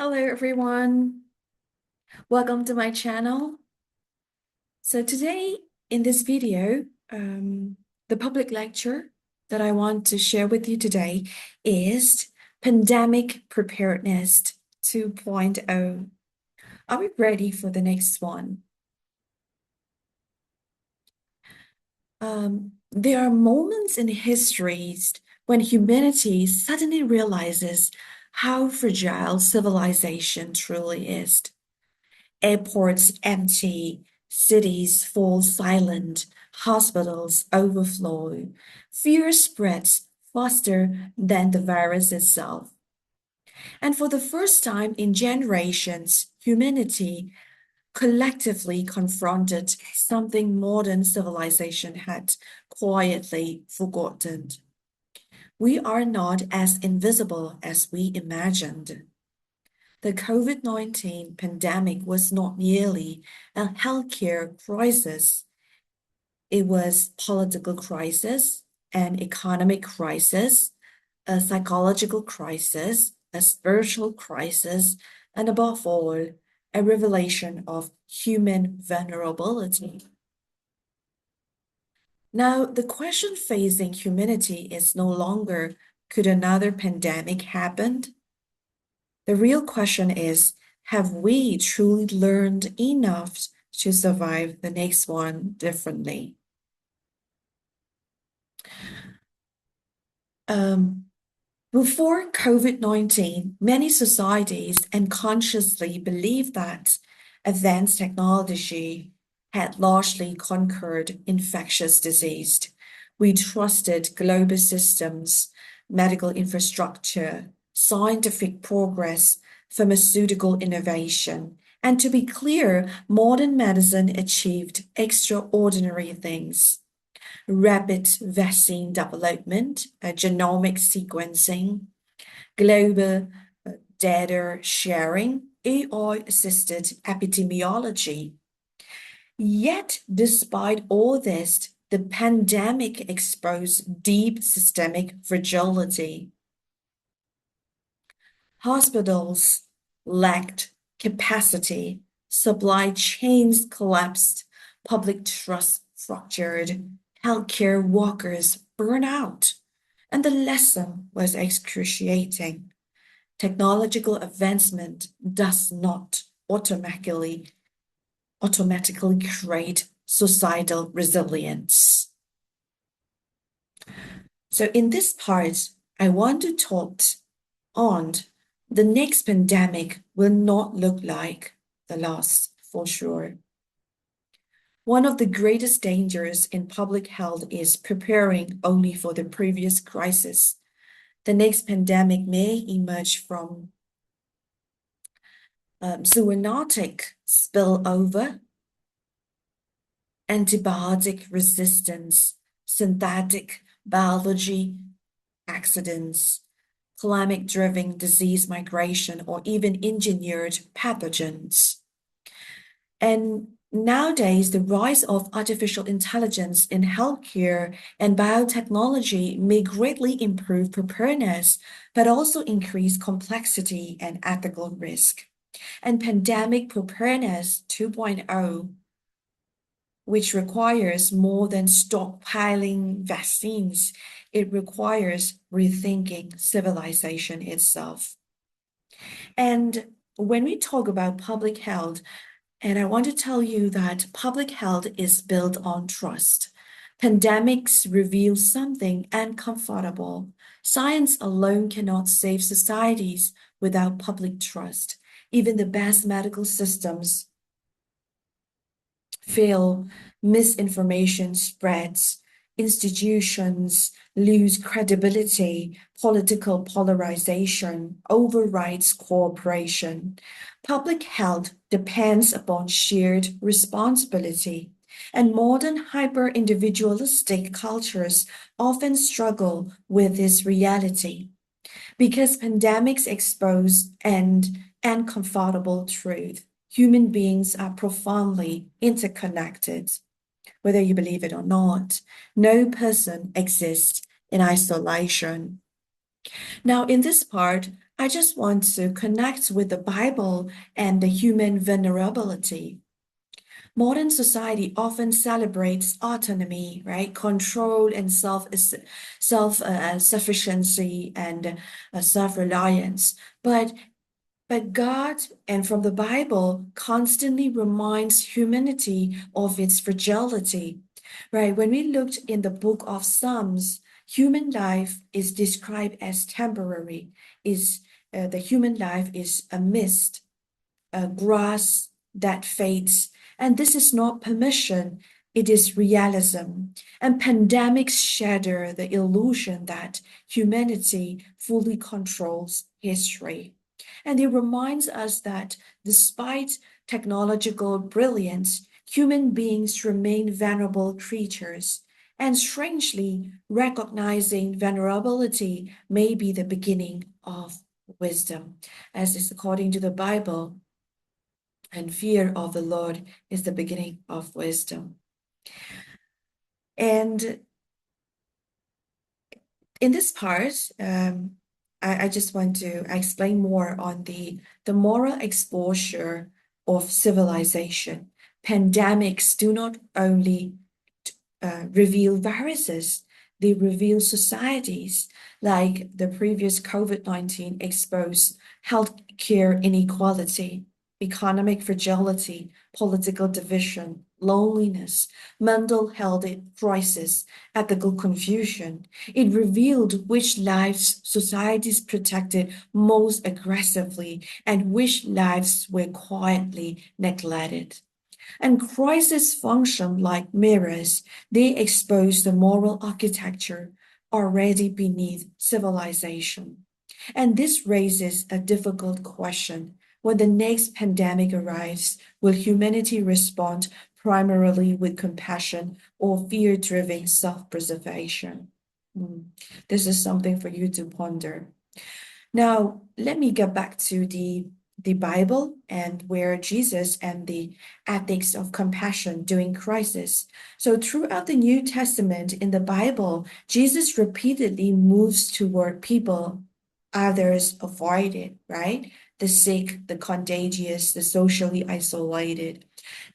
Hello everyone, welcome to my channel. So today in this video, the public lecture that I want to share with you today is Pandemic Preparedness 2.0. Are we ready for the next one? There are moments in histories when humanity suddenly realizes how fragile civilization truly is. Airports empty, cities fall silent, hospitals overflow. Fear spreads faster than the virus itself. And for the first time in generations, humanity collectively confronted something modern civilization had quietly forgotten. We are not as invisible as we imagined. The COVID-19 pandemic was not merely a healthcare crisis. It was political crisis, an economic crisis, a psychological crisis, a spiritual crisis, and above all, a revelation of human vulnerability. Now, the question facing humanity is no longer, could another pandemic happen? The real question is, have we truly learned enough to survive the next one differently? Before COVID-19, many societies unconsciously believed that advanced technology had largely conquered infectious disease. We trusted global systems, medical infrastructure, scientific progress, pharmaceutical innovation. And to be clear, modern medicine achieved extraordinary things: rapid vaccine development, genomic sequencing, global data sharing, AI-assisted epidemiology. Yet, despite all this, the pandemic exposed deep systemic fragility. Hospitals lacked capacity, supply chains collapsed, public trust fractured, healthcare workers burned out, and the lesson was excruciating. Technological advancement does not automatically create societal resilience. So in this part, I want to talk on the next pandemic will not look like the last for sure. One of the greatest dangers in public health is preparing only for the previous crisis. The next pandemic may emerge from zoonotic spillover, antibiotic resistance, synthetic biology accidents, climate-driven disease migration, or even engineered pathogens. And nowadays, the rise of artificial intelligence in healthcare and biotechnology may greatly improve preparedness, but also increase complexity and ethical risk. And Pandemic Preparedness 2.0, which requires more than stockpiling vaccines, it requires rethinking civilization itself. And when we talk about public health, and I want to tell you that public health is built on trust. Pandemics reveal something uncomfortable. Science alone cannot save societies without public trust. Even the best medical systems fail, misinformation spreads, institutions lose credibility, political polarization overrides cooperation. Public health depends upon shared responsibility, and modern hyper-individualistic cultures often struggle with this reality because pandemics expose an uncomfortable truth. Human beings are profoundly interconnected, whether you believe it or not. No person exists in isolation. Now, in this part, I just want to connect with the Bible and the human vulnerability. Modern society often celebrates autonomy, right? Control and sufficiency and self-reliance. But God and from the Bible constantly reminds humanity of its fragility, right? When we looked in the book of Psalms, human life is described as temporary. Is The human life is a mist, grass that fades. And this is not permission, it is realism. And pandemics shatter the illusion that humanity fully controls history. And it reminds us that despite technological brilliance, human beings remain vulnerable creatures. And strangely, recognizing vulnerability may be the beginning of wisdom, as is according to the Bible, and fear of the Lord is the beginning of wisdom. And in this part, I just want to explain more on the moral exposure of civilization. Pandemics do not only reveal viruses, they reveal societies, like the previous COVID-19 exposed healthcare inequality, economic fragility, political division, loneliness, mental health crisis, ethical confusion. It revealed which lives societies protected most aggressively and which lives were quietly neglected. And crises function like mirrors. They expose the moral architecture already beneath civilization. And this raises a difficult question. When the next pandemic arrives, will humanity respond primarily with compassion or fear-driven self-preservation? This is something for you to ponder. Now, let me get back to the Bible and where Jesus and the ethics of compassion during crisis. So throughout the New Testament in the Bible, Jesus repeatedly moves toward people others avoided, right? The sick, the contagious, the socially isolated.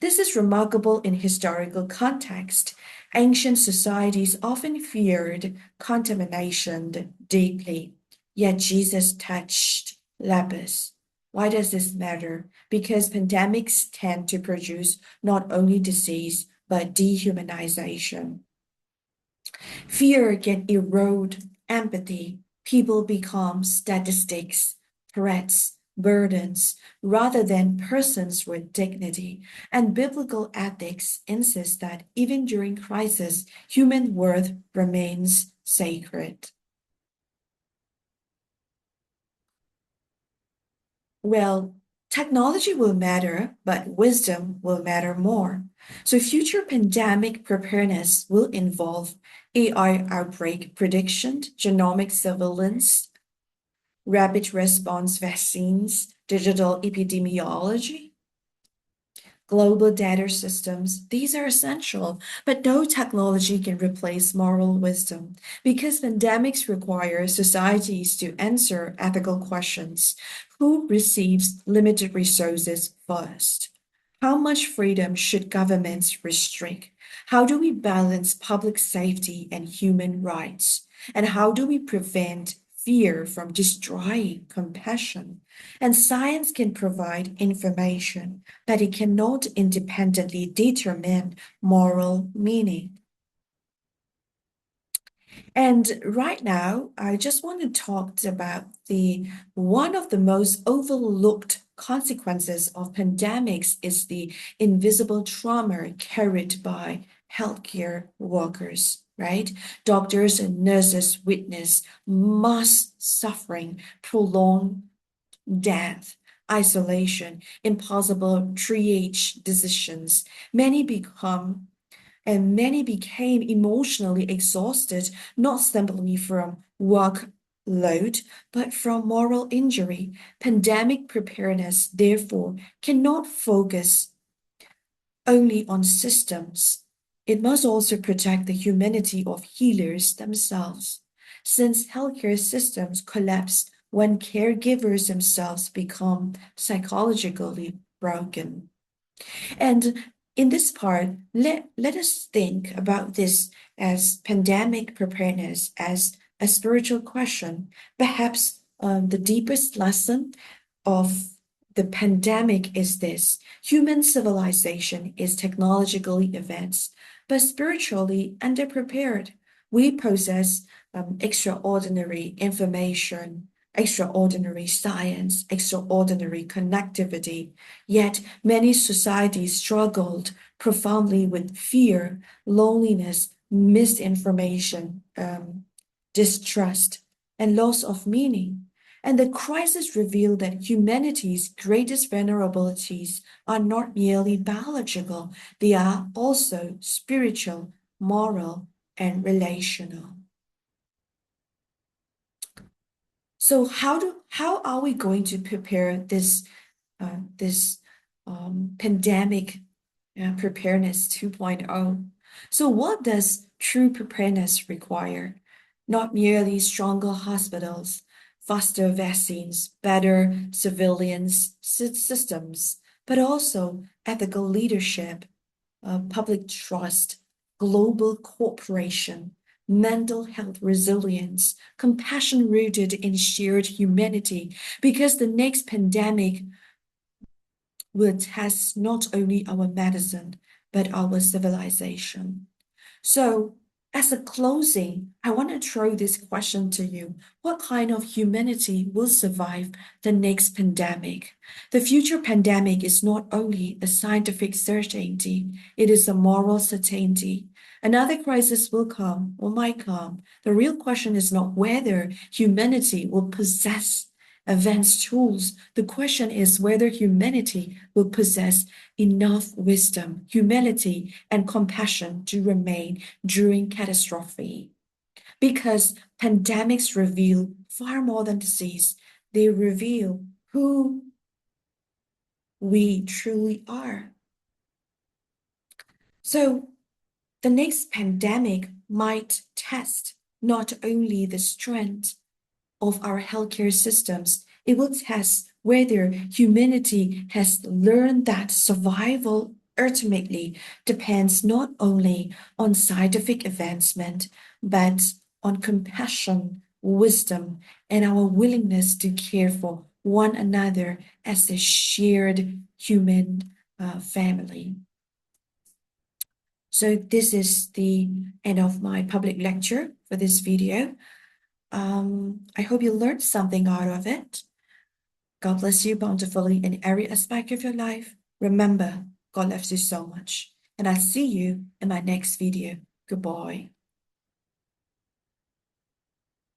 This is remarkable in historical context. Ancient societies often feared contamination deeply. Yet Jesus touched lepers. Why does this matter? Because pandemics tend to produce not only disease, but dehumanization. Fear can erode empathy. People become statistics, threats, burdens, rather than persons with dignity. And biblical ethics insist that even during crisis, human worth remains sacred. Well, technology will matter, but wisdom will matter more. So, future pandemic preparedness will involve AI outbreak prediction, genomic surveillance, rapid response vaccines, digital epidemiology, global data systems. These are essential, but no technology can replace moral wisdom because pandemics require societies to answer ethical questions. Who receives limited resources first? How much freedom should governments restrict? How do we balance public safety and human rights? And how do we prevent fear from destroying compassion? And science can provide information, but it cannot independently determine moral meaning. And right now, I just want to talk about the one of the most overlooked consequences of pandemics is the invisible trauma carried by healthcare workers, right? Doctors and nurses witness mass suffering, prolonged death, isolation, impossible triage decisions. Many became emotionally exhausted, not simply from workload, but from moral injury. Pandemic preparedness, therefore, cannot focus only on systems. It must also protect the humanity of healers themselves. Since healthcare systems collapse when caregivers themselves become psychologically broken. And in this part, let us think about this as pandemic preparedness as a spiritual question. Perhaps the deepest lesson of the pandemic is this: human civilization is technologically advanced, but spiritually underprepared. We possess extraordinary information, extraordinary science, extraordinary connectivity. Yet many societies struggled profoundly with fear, loneliness, misinformation, distrust, and loss of meaning. And the crisis revealed that humanity's greatest vulnerabilities are not merely biological, they are also spiritual, moral, and relational. So how are we going to prepare this pandemic preparedness 2.0? So what does true preparedness require? Not merely stronger hospitals, faster vaccines, better surveillance systems, but also ethical leadership, public trust, global cooperation, mental health resilience, compassion rooted in shared humanity, because the next pandemic will test not only our medicine, but our civilization. So, as a closing, I want to throw this question to you. What kind of humanity will survive the next pandemic? The future pandemic is not only a scientific certainty, it is a moral certainty. Another crisis will come or might come. The real question is not whether humanity will possess advanced tools. The question is whether humanity will possess enough wisdom, humility, and compassion to remain during catastrophe. Because pandemics reveal far more than disease, they reveal who we truly are. So, the next pandemic might test not only the strength of our healthcare systems, it will test whether humanity has learned that survival ultimately depends not only on scientific advancement, but on compassion, wisdom, and our willingness to care for one another as a shared human family. So this is the end of my public lecture for this video. I hope you learned something out of it. God bless you bountifully in every aspect of your life. Remember, God loves you so much. And I'll see you in my next video. Goodbye.